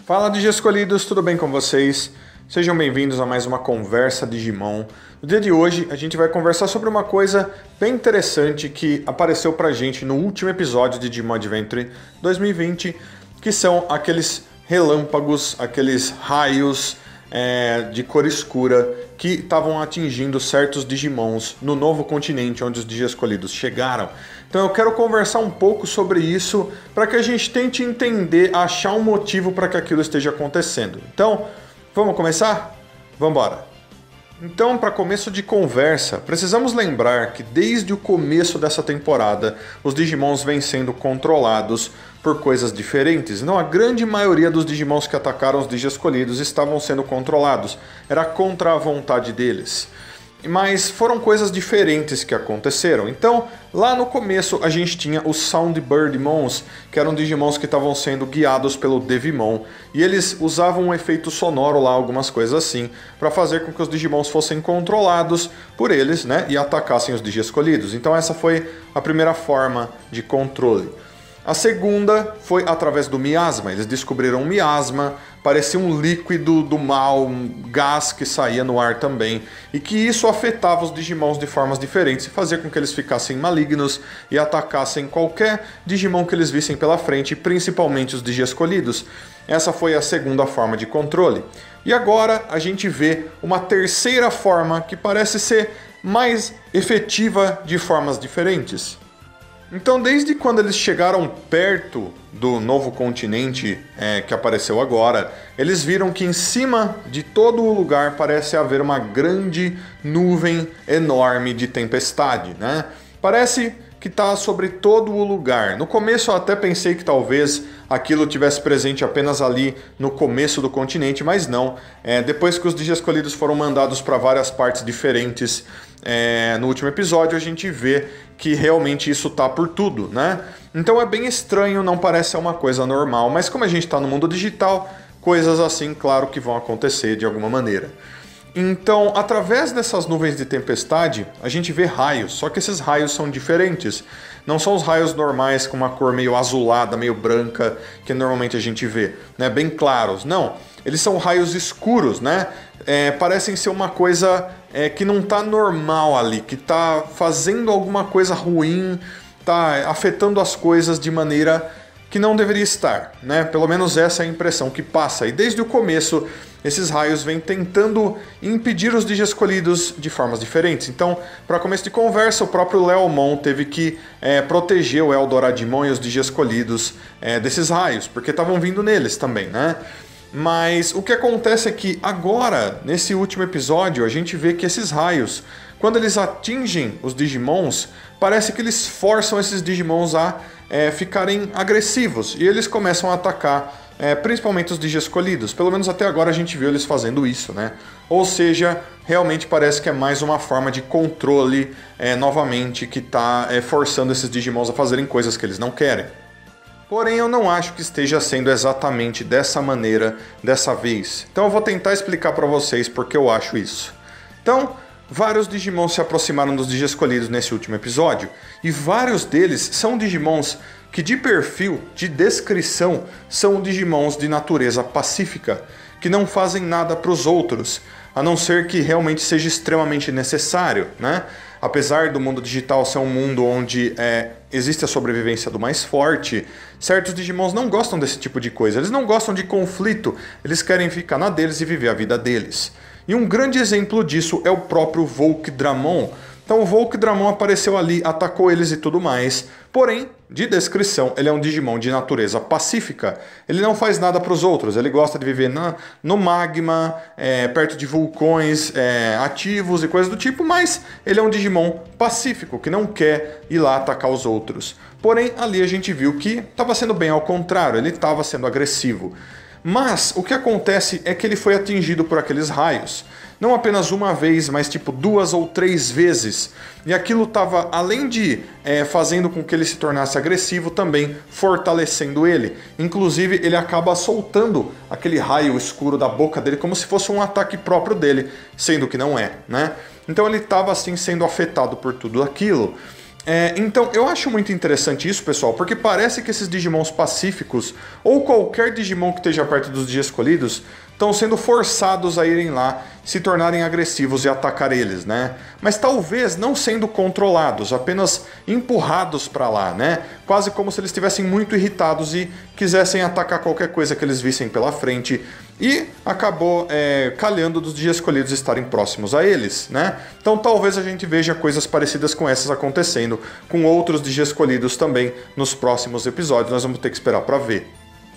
Fala Digi Escolhidos, tudo bem com vocês? Sejam bem-vindos a mais uma Conversa Digimon. No dia de hoje a gente vai conversar sobre uma coisa bem interessante que apareceu pra gente no último episódio de Digimon Adventure 2020, que são aqueles relâmpagos, aqueles raios de cor escura que estavam atingindo certos Digimons no novo continente onde os Digi Escolhidos chegaram. Então eu quero conversar um pouco sobre isso para que a gente tente entender, achar um motivo para que aquilo esteja acontecendo. Então, vamos começar? Vamos embora! Então, para começo de conversa, precisamos lembrar que desde o começo dessa temporada, os Digimons vêm sendo controlados por coisas diferentes. Então, a grande maioria dos Digimons que atacaram os Digi Escolhidos estavam sendo controlados. Era contra a vontade deles. Mas foram coisas diferentes que aconteceram. Então, lá no começo a gente tinha os Soundbirdmons, que eram Digimons que estavam sendo guiados pelo Devimon, e eles usavam um efeito sonoro lá, algumas coisas assim, para fazer com que os Digimons fossem controlados por eles, né, e atacassem os Digi Escolhidos. Então essa foi a primeira forma de controle. A segunda foi através do miasma. Eles descobriram um miasma, parecia um líquido do mal, um gás que saía no ar também, e que isso afetava os Digimons de formas diferentes e fazia com que eles ficassem malignos e atacassem qualquer Digimon que eles vissem pela frente, principalmente os Digi Escolhidos. Essa foi a segunda forma de controle. E agora a gente vê uma terceira forma que parece ser mais efetiva de formas diferentes. Então, desde quando eles chegaram perto do novo continente que apareceu agora, eles viram que em cima de todo o lugar parece haver uma grande nuvem enorme de tempestade, né? Parece que está sobre todo o lugar. No começo eu até pensei que talvez aquilo tivesse presente apenas ali no começo do continente, mas não. Depois que os Digi Escolhidos foram mandados para várias partes diferentes, no último episódio a gente vê que realmente isso tá por tudo, né? Então é bem estranho, não parece ser uma coisa normal, mas como a gente está no mundo digital, coisas assim, claro que vão acontecer de alguma maneira. Então, através dessas nuvens de tempestade, a gente vê raios, só que esses raios são diferentes. Não são os raios normais com uma cor meio azulada, meio branca, que normalmente a gente vê, né? Bem claros. Não, eles são raios escuros, né? Parecem ser uma coisa que não está normal ali, que está fazendo alguma coisa ruim, está afetando as coisas de maneira que não deveria estar, né? Pelo menos essa é a impressão que passa. E desde o começo, esses raios vêm tentando impedir os Digi Escolhidos de formas diferentes. Então, para começo de conversa, o próprio Leomon teve que proteger o Eldoradimon e os Digi Escolhidos desses raios, porque estavam vindo neles também, né? Mas o que acontece é que agora, nesse último episódio, a gente vê que esses raios, quando eles atingem os Digimons, parece que eles forçam esses Digimons a ficarem agressivos. E eles começam a atacar principalmente os Digi Escolhidos. Pelo menos até agora a gente viu eles fazendo isso, né? Ou seja, realmente parece que é mais uma forma de controle novamente que está forçando esses Digimons a fazerem coisas que eles não querem. Porém, eu não acho que esteja sendo exatamente dessa maneira dessa vez. Então eu vou tentar explicar para vocês porque eu acho isso. Então, vários Digimon se aproximaram dos Digi Escolhidos nesse último episódio, e vários deles são Digimons que de perfil, de descrição, são Digimons de natureza pacífica, que não fazem nada para os outros, a não ser que realmente seja extremamente necessário, né? Apesar do mundo digital ser um mundo onde existe a sobrevivência do mais forte, certos Digimons não gostam desse tipo de coisa. Eles não gostam de conflito, eles querem ficar na deles e viver a vida deles. E um grande exemplo disso é o próprio Volkdramon. Então o Volkdramon apareceu ali, atacou eles e tudo mais. Porém, de descrição, ele é um Digimon de natureza pacífica. Ele não faz nada para os outros. Ele gosta de viver no magma, perto de vulcões ativos e coisas do tipo. Mas ele é um Digimon pacífico, que não quer ir lá atacar os outros. Porém, ali a gente viu que estava sendo bem ao contrário. Ele estava sendo agressivo. Mas o que acontece é que ele foi atingido por aqueles raios. Não apenas uma vez, mas tipo 2 ou 3 vezes. E aquilo estava, além de fazendo com que ele se tornasse agressivo, também fortalecendo ele. Inclusive, ele acaba soltando aquele raio escuro da boca dele como se fosse um ataque próprio dele, sendo que não é, né? Então ele estava assim sendo afetado por tudo aquilo. Então, eu acho muito interessante isso, pessoal, porque parece que esses Digimons pacíficos, ou qualquer Digimon que esteja perto dos Dias Escolhidos, estão sendo forçados a irem lá, se tornarem agressivos e atacar eles, né? Mas talvez não sendo controlados, apenas empurrados para lá, né? Quase como se eles estivessem muito irritados e quisessem atacar qualquer coisa que eles vissem pela frente. E acabou calhando dos Dias Escolhidos estarem próximos a eles, né? Então talvez a gente veja coisas parecidas com essas acontecendo com outros Dias Escolhidos também nos próximos episódios. Nós vamos ter que esperar para ver.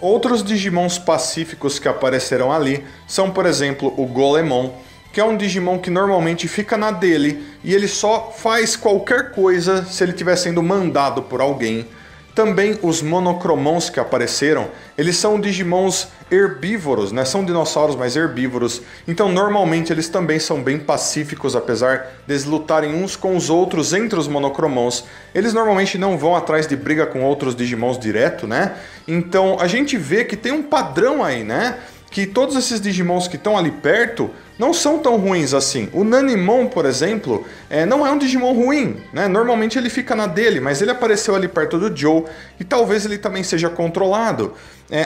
Outros Digimons pacíficos que aparecerão ali são, por exemplo, o Golemon, que é um Digimon que normalmente fica na dele e ele só faz qualquer coisa se ele estiver sendo mandado por alguém. Também os Monocromons que apareceram, eles são Digimons herbívoros, né? São dinossauros, mas herbívoros. Então normalmente eles também são bem pacíficos, apesar de eles lutarem uns com os outros entre os Monocromons. Eles normalmente não vão atrás de briga com outros Digimons direto, né? Então a gente vê que tem um padrão aí, né? Que todos esses Digimons que estão ali perto não são tão ruins assim. O Nanimon, por exemplo, não é um Digimon ruim, né? Normalmente ele fica na dele, mas ele apareceu ali perto do Joe e talvez ele também seja controlado.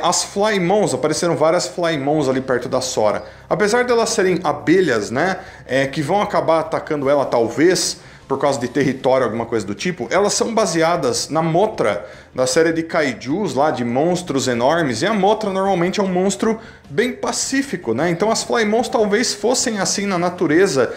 As Flymons, apareceram várias Flymons ali perto da Sora. Apesar de elas serem abelhas, né? Que vão acabar atacando ela talvez por causa de território, alguma coisa do tipo, elas são baseadas na Mothra, da série de kaijus lá, de monstros enormes, e a Mothra normalmente é um monstro bem pacífico, né? Então as Flymons talvez fossem assim na natureza,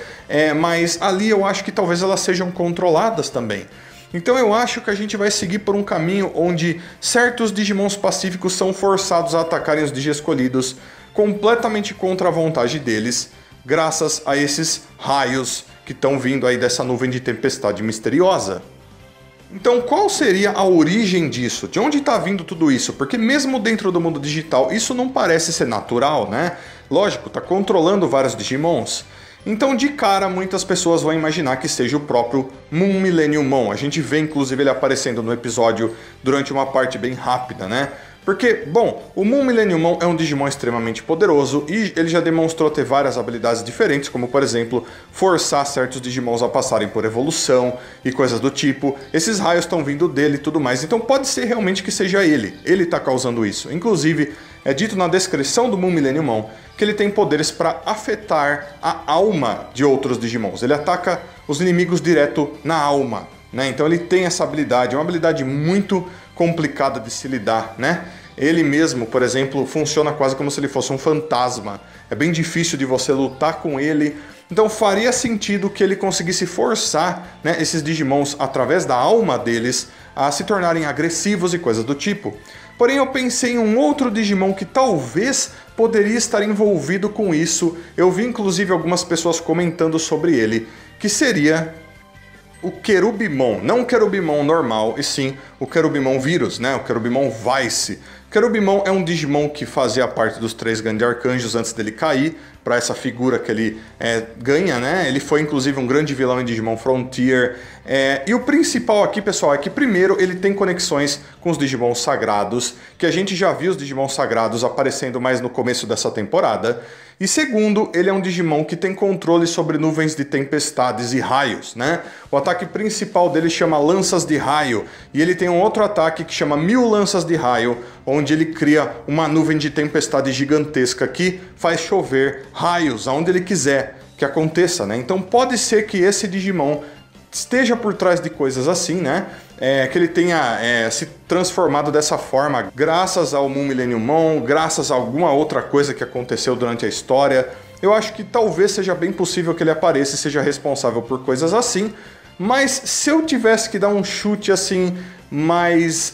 mas ali eu acho que talvez elas sejam controladas também. Então eu acho que a gente vai seguir por um caminho onde certos Digimons pacíficos são forçados a atacarem os Digi Escolhidos completamente contra a vontade deles, graças a esses raios que estão vindo aí dessa nuvem de tempestade misteriosa. Então qual seria a origem disso? De onde está vindo tudo isso? Porque mesmo dentro do mundo digital isso não parece ser natural, né? Lógico, está controlando vários Digimons. Então de cara muitas pessoas vão imaginar que seja o próprio Moon Millenniummon. A gente vê inclusive ele aparecendo no episódio durante uma parte bem rápida, né? Porque, bom, o Moon Millenniummon é um Digimon extremamente poderoso e ele já demonstrou ter várias habilidades diferentes, como por exemplo, forçar certos Digimons a passarem por evolução e coisas do tipo. Esses raios estão vindo dele e tudo mais, então pode ser realmente que seja ele está causando isso. Inclusive, é dito na descrição do Moon Millenniummon que ele tem poderes para afetar a alma de outros Digimons. Ele ataca os inimigos direto na alma, né? Então ele tem essa habilidade, é uma habilidade muito complicada de se lidar, né? Ele mesmo, por exemplo, funciona quase como se ele fosse um fantasma. É bem difícil de você lutar com ele. Então faria sentido que ele conseguisse forçar, né, esses Digimons, através da alma deles, a se tornarem agressivos e coisas do tipo. Porém eu pensei em um outro Digimon que talvez poderia estar envolvido com isso. Eu vi inclusive algumas pessoas comentando sobre ele, que seria o Cherubimon, não o Cherubimon normal, e sim o Cherubimon vírus, né? O Cherubimon Vice. O Cherubimon é um Digimon que fazia parte dos 3 grandes arcanjos antes dele cair para essa figura que ele ganha, né? Ele foi inclusive um grande vilão em Digimon Frontier. E o principal aqui, pessoal, é que primeiro ele tem conexões com os Digimon sagrados, que a gente já viu os Digimon sagrados aparecendo mais no começo dessa temporada. E segundo, ele é um Digimon que tem controle sobre nuvens de tempestades e raios, né? O ataque principal dele chama Lanças de Raio, e ele tem um outro ataque que chama 1000 Lanças de Raio, onde ele cria uma nuvem de tempestade gigantesca que faz chover raios aonde ele quiser que aconteça, né? Então pode ser que esse Digimon esteja por trás de coisas assim, né? Que ele tenha se transformado dessa forma graças ao Moon Millenniummon, graças a alguma outra coisa que aconteceu durante a história. Eu acho que talvez seja bem possível que ele apareça e seja responsável por coisas assim, mas se eu tivesse que dar um chute assim, mais,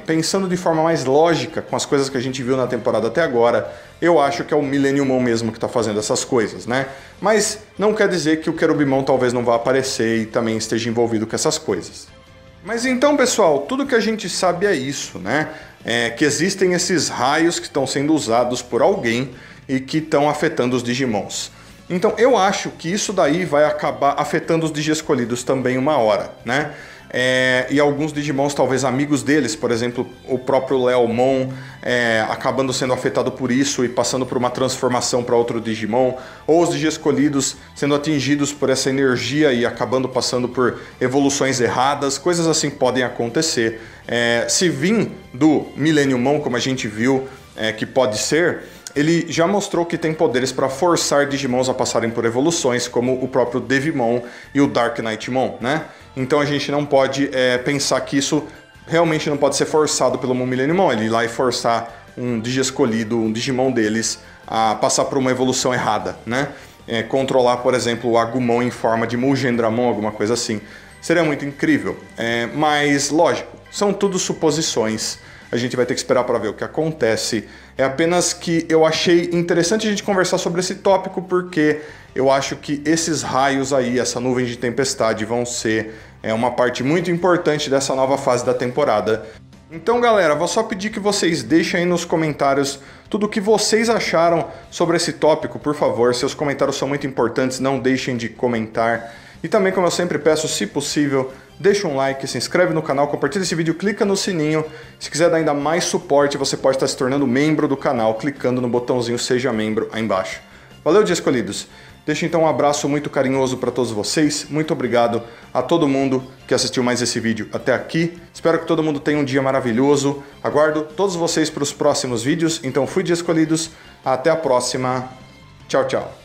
pensando de forma mais lógica com as coisas que a gente viu na temporada até agora, eu acho que é o Millenniummon mesmo que está fazendo essas coisas, né? Mas não quer dizer que o Cherubimon talvez não vá aparecer e também esteja envolvido com essas coisas. Mas então, pessoal, tudo que a gente sabe é isso, né? Que existem esses raios que estão sendo usados por alguém e que estão afetando os Digimons. Então eu acho que isso daí vai acabar afetando os Digi Escolhidos também uma hora, né? e alguns Digimons, talvez amigos deles, por exemplo, o próprio Leomon, acabando sendo afetado por isso e passando por uma transformação para outro Digimon, ou os Digi-escolhidos sendo atingidos por essa energia e acabando passando por evoluções erradas, coisas assim podem acontecer. Se vir do Millenniumon, como a gente viu que pode ser, ele já mostrou que tem poderes para forçar Digimons a passarem por evoluções, como o próprio Devimon e o Dark Knightmon, né? Então a gente não pode pensar que isso realmente não pode ser forçado pelo Millenniumon, ele ir lá e forçar um Digi-escolhido, um Digimon deles, a passar por uma evolução errada, né? Controlar, por exemplo, o Agumon em forma de Mugendramon, alguma coisa assim. Seria muito incrível, mas lógico, são tudo suposições. A gente vai ter que esperar para ver o que acontece. É apenas que eu achei interessante a gente conversar sobre esse tópico, porque eu acho que esses raios aí, essa nuvem de tempestade, vão ser uma parte muito importante dessa nova fase da temporada. Então, galera, vou só pedir que vocês deixem aí nos comentários tudo o que vocês acharam sobre esse tópico, por favor. Seus comentários são muito importantes, não deixem de comentar. E também, como eu sempre peço, se possível, deixa um like, se inscreve no canal, compartilha esse vídeo, clica no sininho. Se quiser dar ainda mais suporte, você pode estar se tornando membro do canal, clicando no botãozinho Seja Membro aí embaixo. Valeu, Digi-escolhidos! Deixo então um abraço muito carinhoso para todos vocês. Muito obrigado a todo mundo que assistiu mais esse vídeo até aqui. Espero que todo mundo tenha um dia maravilhoso. Aguardo todos vocês para os próximos vídeos. Então fui, Digi-escolhidos. Até a próxima. Tchau, tchau.